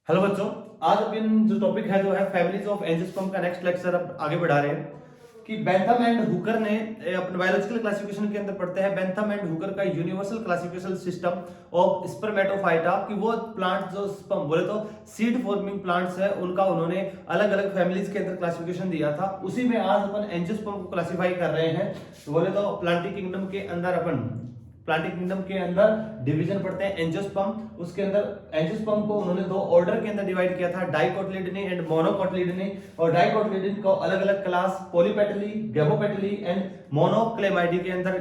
Hello बच्चों। आज अपन जो टॉपिक है जो है फैमिलीज ऑफ एंजियोस्पर्म का नेक्स्ट लेक्चर अब आगे बढ़ा रहे हैं कि बेंथम एंड हुकर ने अपने बायोलॉजिकल क्लासिफिकेशन के अंदर पढ़ते हैं बेंथम एंड हुकर का universal classification system of Spermatophyta कि वो प्लांट जो स्पर्म बोले तो सीड फॉर्मिंग प्लांट्स है उनका उन्होंने अलग अलग फैमिलीज के अंदर क्लासिफिकेशन दिया था। उसी में आज अपन एंजियोस्पर्म को क्लासिफाई कर रहे हैं। तो बोले तो प्लांटी किंगडम के अंदर अपन प्लांटिक किंगडम के अंदर डिवीजन पढ़ते हैं एंजियोस्पर्म। उसके अंदर एंजियोस्पर्म को उन्होंने दो ऑर्डर के अंदर डिवाइड किया था, डाइकोटिलिडनी एंड मोनोकोटिलिडनी। और डाइकोटिलिडनी को अलग अलग क्लास पॉलीपेटली, गैमोपेटली एंड मोनोक्लेमाइडी के अंदर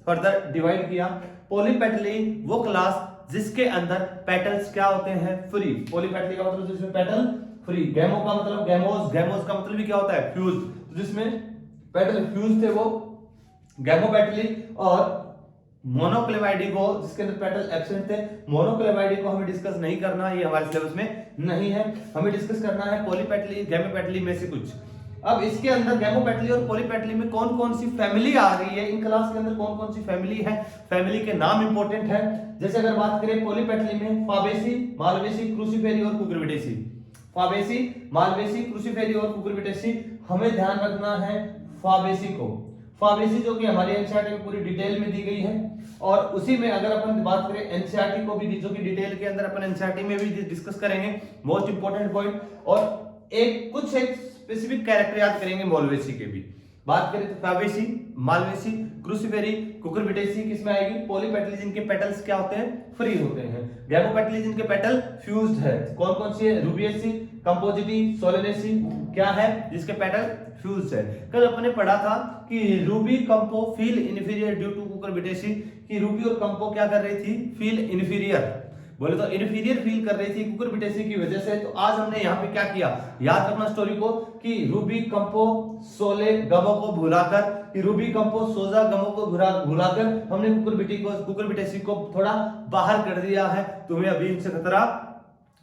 फर्दर डिवाइड किया। पॉलीपेटली वो क्लास जिसके अंदर पेटल्स क्या होते हैं, फ्री। पॉलीपेटली का मतलब जिसमें पेटल फ्री। गैमो का मतलब गैमोस, गैमोस का मतलब भी क्या होता है, फ्यूज। तो जिसमें पेटल फ्यूज थे वो गैमोपेटली। और मोनोक्लेमाइडी को जिसके अंदर पेटल एब्सेंट थे, मोनोक्लेमाइडी को हमें डिस्कस नहीं करना, ये हमारे सिलेबस में नहीं है। हमें डिस्कस करना है पॉलीपेटली, गैमोपेटली में से कुछ। अब इसके अंदर गैमोपेटली और पॉलीपेटली में कौन कौन सी फैमिली आ रही है, इन क्लास के अंदर कौन कौन सी फैमिली है, फैमिली के नाम इंपॉर्टेंट है। जैसे अगर बात करें पॉलीपेटली में फाबेसी, मालवेसी, क्रूसीफेरी और कुकुरबिटेसी। फाबेसी, मालवेसी, क्रूसीफेरी और कुकुरबिटेसी। हमें ध्यान रखना है फाबेसी को। फाबेसी जो कि हमारी एनसीईआरटी में पूरी डिटेल में दी गई है। और उसी में अगर अपन बात करें एनसीईआरटी को भी जो कि डिटेल के अंदर अपन एनसीईआरटी में भी डिस्कस करेंगे, मोस्ट इंपोर्टेंट पॉइंट। और एक स्पेसिफिक कैरेक्टर याद करेंगे मोलवेसी के भी। बात करें तो फाबेसी, मालवेसी, क्रूसीफेरी, कुकुरबिटेसी किसमें आएगी, पॉलीपेटली जिनके पेटल्स क्या होते हैं, फ्री होते हैं। गैमोपेटली जिनके पेटल फ्यूज्ड है। कौन कौन सी है, रूबिएसी, कंपोजिटी, सोलेनेसी क्या है जिसके पेटल फ्यूज्ड है। कल अपने पढ़ा था कि रूबी कंपो फील इन्फीरियर ड्यू टू कुकुरबिटेसी, कि रूबी और कंपो क्या कर रही थी, फील इन्फीरियर, बोले तो इन्फीरियर फील कर रही थी कुकुरबिटेसी की वजह से। तो आज हमने यहाँ पे क्या किया, याद रखना स्टोरी को, कि रूबी कंपो सोले गमो को भुलाकर, कि रूबी कंपो सोजा गमो को भुलाकर हमने कुकुरबिटेसी को थोड़ा बाहर कर दिया है। तुम्हें अभी इनसे खतरा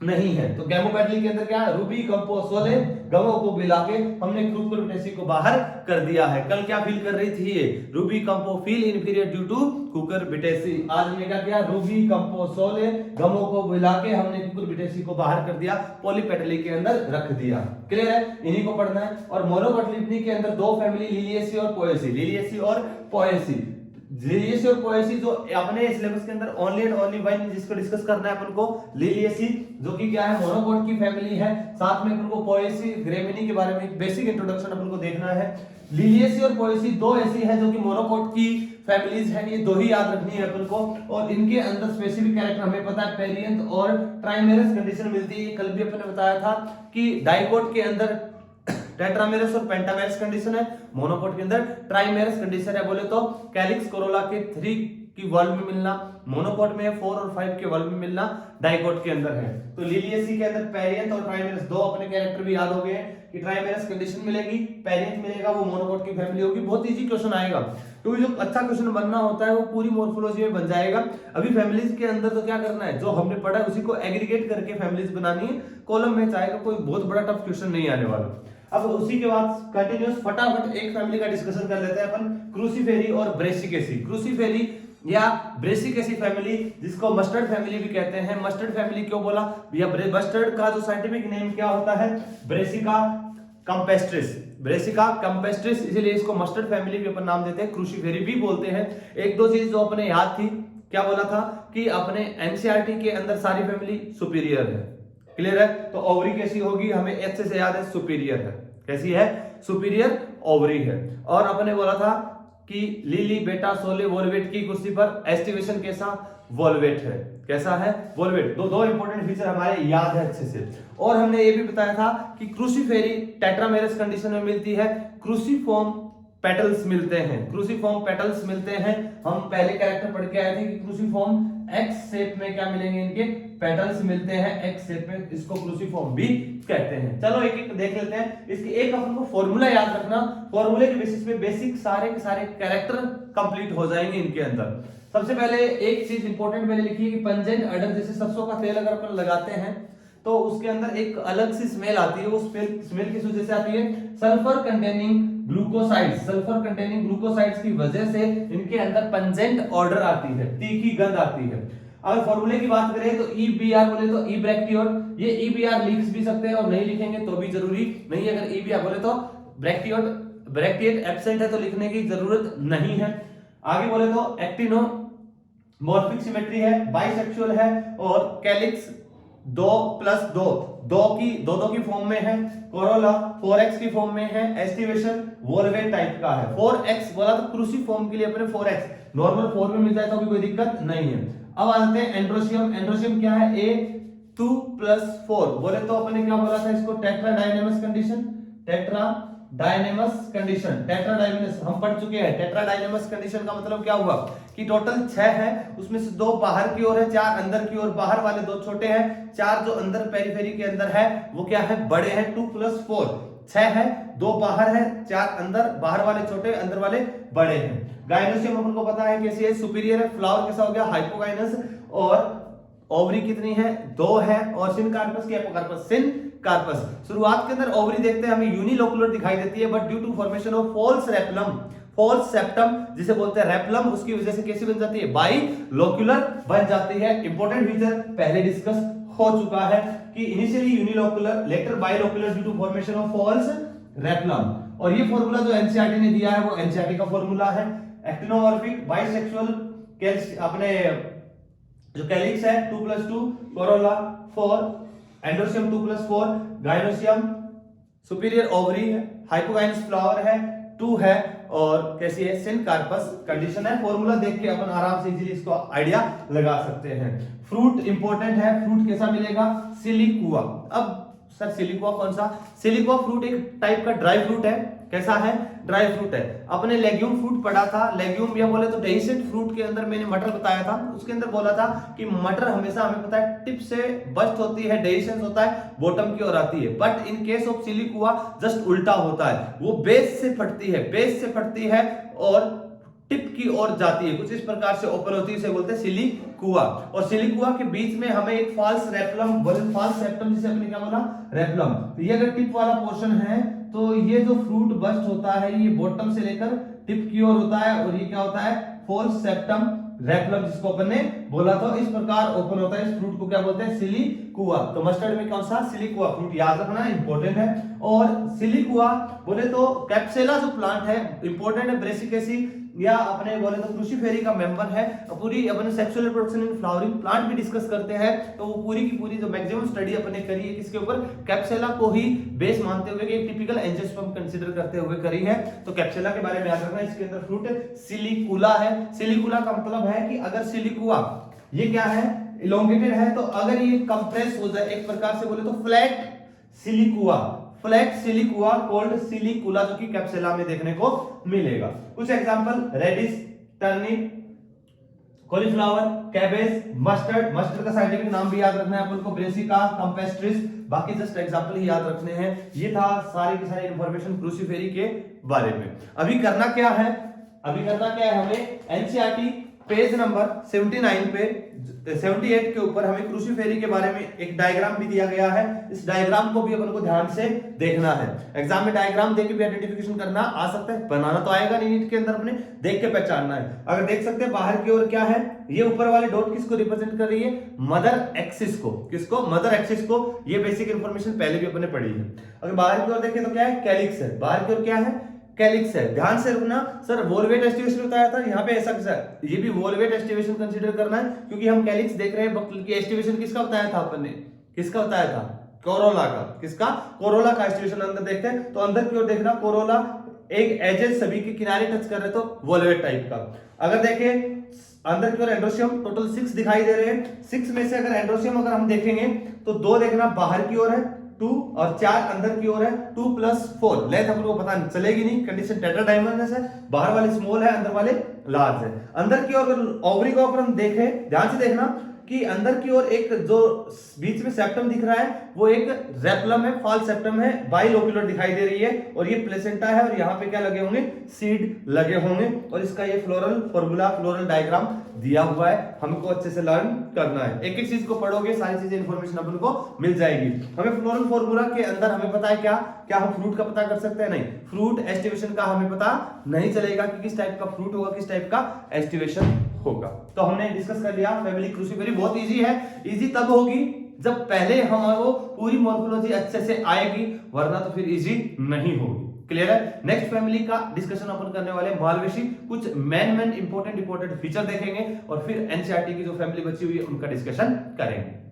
नहीं है। तो गैमोपेटली के अंदर क्या है, रूबी कंपो सोले गमो को मिला के हमने कुकुरबिटेसी को बाहर कर दिया है। कल क्या फील कर रही थी ये, रूबी कंपो फील इन्फीरियर ड्यू टू कुकुरबिटेसी। आज हमने क्या किया, रूबी कंपो सोले गमो को मिला के हमने कुकुरबिटेसी को बाहर कर दिया, पॉलीपेटली के अंदर रख दिया। क्लियर है, इन्हीं को पढ़ना है। और मोनोकोटिलिडनी के अंदर दो फैमिली, लिलिएसी और पोएसी, लिलिएसी और पोएसी। लिलिएसी और पोएसी जो अपने सिलेबस के अंदर ओनली एंड ओनली वन जिसको डिस्कस करना है अपन को, लिलिएसी जो कि क्या है, मोनोकोट की फैमिली है। साथ में अपन को पोएसी, ग्रेमिनी के बारे में बेसिक इंट्रोडक्शन अपन को देखना है। लिलिएसी और पोएसी दो ऐसी है जो कि मोनोकोट की फैमिलीज है, ये दो ही याद रखनी है अपन को। और इनके अंदर स्पेसिफिक कैरेक्टर हमें पता है, पेरियंथ और ट्राइमेरस कंडीशन मिलती है। कल भी अपन ने बताया था कि डाइकोट के अंदर टेट्रामेरस और पेंटामेरस कंडीशन है, मोनोकोट के अंदर ट्राइमेरस कंडीशन है। बोले तो कैलिक्स कोरोला के 3 की वर्ल्ड में मिलना, मोनोकोट में 4 और 5 के वर्ल्ड में मिलना डाइकोट के अंदर है। तो लिलिएसी के अंदर पेरियंथ और ट्राइमेरस दो अपने कैरेक्टर भी याद हो गए कि ट्राइमेरस कंडीशन मिलेगी, पेरियंथ मिलेगा, वो मोनोकोट की फैमिली होगी। बहुत इजी क्वेश्चन आएगा, तो जो अच्छा क्वेश्चन बनना होता है वो पूरी मॉर्फोलॉजी में बन जाएगा। अभी फैमिलीज के अंदर तो क्या करना है, जो हमने पढ़ा है उसी को एग्रीगेट करके फैमिलीज बनानी है, कॉलम में चाहेगा, कोई बहुत बड़ा टफ क्वेश्चन नहीं आने वाला। अब उसी के बाद कंटिन्यूअस फटाफट एक फैमिली का डिस्कशन कर लेते हैं अपन, क्रूसीफेरी और ब्रेसिकेसी। क्रूसीफेरी या ब्रेसिकेसी फैमिली जिसको मस्टर्ड फैमिली भी कहते हैं। मस्टर्ड फैमिली क्यों बोला, या मस्टर्ड का जो साइंटिफिक नेम क्या होता है, ब्रेसिका कैम्पेस्ट्रिस, ब्रेसिका कैम्पेस्ट्रिस, इसीलिए इसको मस्टर्ड फैमिली भी अपन नाम देते हैं, क्रूसीफेरी भी बोलते हैं। एक दो चीज जो अपने याद थी, क्या बोला था कि अपने एनसीईआरटी के अंदर सारी फैमिली सुपीरियर है। क्लियर है, तो ओवरी कैसी होगी, हमें एच से याद है, सुपीरियर है। कैसी है, सुपीरियर ओवरी है। और अपने बोला था कि लिली बेटा सोले वोल्वेट की कुर्सी पर एस्टिवेशन कैसा, वोल्वेट है। कैसा है, वोल्वेट। दो इंपॉर्टेंट फीचर हमारे याद है अच्छे से। और हमने ये भी बताया था कि क्रूसीफेरी टेट्रामेरस कंडीशन में मिलती है, क्रूसीफॉर्म पेटल्स मिलते हैं, क्रूसीफॉर्म पेटल्स मिलते हैं। हम पहले कैरेक्टर पढ़ के आए थे कि क्रूसीफॉर्म एक्स शेप में क्या मिलेंगे, इनके पेटल्स मिलते हैं एक्स शेप में, इसको क्रूसीफॉर्म भी कहते हैं। चलो एक एक देख लेते हैं। इसके एक अपन को फॉर्मूला याद रखना, फॉर्मूले के बेसिस पे बेसिक सारे के सारे कैरेक्टर कंप्लीट हो जाएंगे इनके अंदर। सबसे पहले एक चीज इंपॉर्टेंट मैंने लिखी है कि पंजेंट अडर, जैसे सरसों का तेल अगर अपन लगाते हैं तो उसके अंदर एक अलग सी स्मेल आती है, वो स्मेल किस वजह से आती है, sulphur containing glucosides, sulphur containing glucosides की वजह से इनके अंदर पंजेंट ऑर्डर आती है, तीखी गंध आती है। अगर फॉर्मूले की बात करें तो EBR बोले तो ई ब्रैक्टियोट, ये EBR लिख भी सकते हैं और नहीं लिखेंगे तो भी जरूरी नहीं है। अगर EBR बोले तो ब्रैक्टिएट एब्सेंट है तो लिखने की जरूरत नहीं है। आगे बोले तो एक्टिनो मॉर्फिक सिमेट्री है, बाइसेक्सुअल है और कैलिक्स 2+2 दो की फॉर्म में है, कोरोला 4x की फॉर्म में है, एस्टिवेशन वोल्वेट टाइप का है। 4x बोला तो क्रूसिफॉर्म के लिए अपने 4x, नॉर्मल 4 में मिल जाए तो भी कोई दिक्कत नहीं है। अब आते हैं एंड्रोसियम। एंड्रोसियम क्या है? A2+4 बोले तो अपने क्या बोला था इसको? टेट्राडायनेमस कंडीशन, टेट्राडायनेमस कंडीशन, टेट्राडायनेमस हम पढ़ चुके हैं। टेट्राडायनेमस कंडीशन का मतलब क्या हुआ कि टोटल 6 है, उसमें से 2 बाहर की ओर है, 4 अंदर की ओर, बाहर वाले 2 छोटे हैं, 4 जो अंदर पेरिफेरी के अंदर है वो क्या है? बड़े हैं। 2+4 6 है, 2 बाहर है, 4 अंदर, बाहर वाले छोटे, अंदर वाले बड़े हैं। गाइनोसियम अपन को पता है कैसी है? सुपीरियर है। फ्लावर कैसा हो गया? हाइपोगाइनस। और ओवरी कितनी है? 2 है। और सिनकार्पस की एपोकार्पस, सिनकार्पस। शुरुआत के अंदर ओवरी देखते हैं हमें यूनिलोकुलर दिखाई देती है, but due to formation of false replum, false septum जिसे बोलते हैं रेपलम, उसकी वजह से कैसी बन जाती है? बाइलोक्युलर बन जाती है। इंपॉर्टेंट फीचर पहले डिस्कस हो चुका है कि initially unilocular, later bilocular due to formation of false replum. और ये फॉर्मूला जो एनसीईआरटी ने दिया है वो एनसीईआरटी का फॉर्मूला है। एक्टिनोमॉर्फिक बाइसेक्सुअल अपने जो कैलिक्स है 2+2, कोरोला 4, एंडोसियम 2+4, गाइनोसियम सुपीरियर ओवरी है, हाइपोगाइनस फ्लावर है, 2 है और कैसी है? सिनकार्पस कंडीशन है। फॉर्मूला देख के अपन आराम से इजीली इसको आइडिया लगा सकते हैं। फ्रूट इंपॉर्टेंट है। फ्रूट कैसा मिलेगा? सिलिकुआ। अब सर सिलिकुआ कौन सा? सिलिकुआ फ्रूट एक टाइप का ड्राई फ्रूट है। कैसा है? ड्राई फ्रूट है। अपने लेग्यूम फ्रूट पढ़ा था, लेग्यूम या बोले तो डेहिसेंट फ्रूट के अंदर मैंने मटर बताया था, उसके अंदर बोला था कि मटर हमेशा हमें पता है टिप से बस्ट होती है, डेहिसेंस होता है, बॉटम की ओर आती है। But in case of siliqua just उल्टा होता है, वो बेस से फटती है, बेस से फटती है और टिप की ओर जाती है, कुछ इस प्रकार से ओपन होती है, इसे बोलते हैं सिलिकुआ। और सिलिकुआ के बीच में हमें एक फॉल्स रेपलम, फॉल्स सेप्टम जिसे हमने क्या बोला? रेपलम। तो ये अगर टिप वाला पोर्शन है तो ये जो फ्रूट बस्ट होता है ये बॉटम से लेकर टिप की ओर होता है और ये क्या होता है? फॉल्स सेप्टम रेपलम जिसको अपन ने बोला था, इस प्रकार ओपन होता है। इस फ्रूट को क्या बोलते हैं? सिलिकुआ। तो मस्टर्ड में कौन सा? सिलिकुआ फ्रूट, याद रखना इंपॉर्टेंट है। और सिलिकुआ बोले तो कैप्सेला जो प्लांट है इंपॉर्टेंट है, ब्रेसिकेसी या अपने बोले तो क्रूसीफेरी का मेंबर है। पूरी अपने sexual reproduction in flowering plant भी डिस्कस करते हैं, तो वो पूरी की पूरी जो मैक्सिमम स्टडी अपने करी है किसके ऊपर? कैप्सेला को ही बेस मानते हुए कि एक टिपिकल एंजियोस्पर्म कंसीडर करते हुए करी है। तो कैप्सेला के बारे में याद रखना, इसके अंदर फ्रूट सिलिकुला है। सिलिकुला का मतलब है कि अगर सिलिकुआ ये क्या है? इलोंगेटेड है, तो अगर ये कंप्रेस हो जाए एक प्रकार से बोले तो flat siliqua, flat siliqua called silicula, जो कि कैप्सुला में देखने को मिलेगा। कुछ example: radish, turnip, cauliflower, cabbage, mustard. Mustard का साइंटिफिक नाम भी याद रखना है अपन को, ब्रेसिका कैम्पेस्ट्रिस। बाकी जस्ट एग्जांपल ही याद रखने हैं। ये था सारी की सारी इंफॉर्मेशन क्रूसीफेरी के बारे में। अभी करना क्या है? हमें एनसीईआरटी पेज नंबर 79 पे 78 के ऊपर हमें क्रूसीफेरी के बारे में एक डायग्राम भी दिया गया है। इस डायग्राम को भी अपन को ध्यान से देखना है। एग्जाम में डायग्राम देख के भी आइडेंटिफिकेशन करना आ सकता है, बनाना तो आएगा नहीं, नीट के अंदर अपने देख के पहचानना है। अगर देख सकते हैं बाहर की ओर क्या है? ये ऊपर वाले डॉट किसको रिप्रेजेंट कर रही है? मदर एक्सिस को। किसको? मदर एक्सिस को। ये बेसिक इंफॉर्मेशन पहले भी अपने पढ़ी है। अगर बाहर की ओर देखें तो क्या है? कैलिक्स है। बाहर की ओर क्या है? कैलिक्स है। ध्यान से रुकना, सर वोल्वेट एस्टिवेशन बताया था, यहाँ पे ऐसा कैसा है? ये भी वोल्वेट एस्टिवेशन कंसीडर करना है, क्योंकि हम कैलिक्स देख रहे हैं। बल्कि एस्टिवेशन किसका बताया था अपन ने? किसका बताया था? कोरोला का। किसका? कोरोला का एस्टिवेशन अंदर देखते हैं। तो अंदर की ओर देखना, कोरोला एक एजेस सभी के किनारे टच कर रहे तो वोल्वेट टाइप का। अगर देखें अंदर की ओर एंड्रोसियम टोटल 6 दिखाई दे रहे हैं। 6 में से अगर एंड्रोसियम अगर हम देखेंगे तो 2 देखना बाहर की ओर है 2 और 4 अंदर की ओर है 2+4। लेंथ हमको पता चलेगी नहीं, कंडीशन टेट्राडाइमेंशनस है। बाहर वाले स्मॉल है, अंदर वाले लार्ज है। अंदर की ओर ओवरी को अगर हम देखें, ध्यान से देखना कि अंदर की ओर एक जो बीच में सेप्टम दिख रहा है वो एक रेपलम है, फॉल्स सेप्टम है, बाइलोक्युलर दिखाई दे रही है और ये प्लेसेंटा है और यहाँ पे क्या लगे होंगे? सीड लगे होंगे। और इसका ये फ्लोरल फॉर्मूला, फ्लोरल डायग्राम दिया हुआ है, हमको अच्छे से लर्न करना है। एक एक चीज को पढ़ोगे सारी चीजें इंफॉर्मेशन अपन को मिल जाएगी। हमें फ्लोरल फॉर्मूला के अंदर हमें पता है क्या हम फ्रूट का पता कर सकते हैं? नहीं, फ्रूट एस्टिवेशन का हमें पता नहीं चलेगा कि किस टाइप का फ्रूट होगा, किस टाइप का एस्टिवेशन होगा। तो हमने डिस्कस कर लिया फैमिली क्रूसिफेरी बहुत इजी है। इजी तब होगी जब पहले हमारो पूरी मॉर्फोलॉजी अच्छे से आएगी, वरना तो फिर इजी नहीं होगी। क्लियर है। नेक्स्ट फैमिली का डिस्कशन अपन करने वाले मालवेशी, कुछ मेन इंपॉर्टेंट फीचर देखेंगे और फिर एनसीईआरटी की जो फैमिली बची हुई है उनका डिस्कशन करेंगे।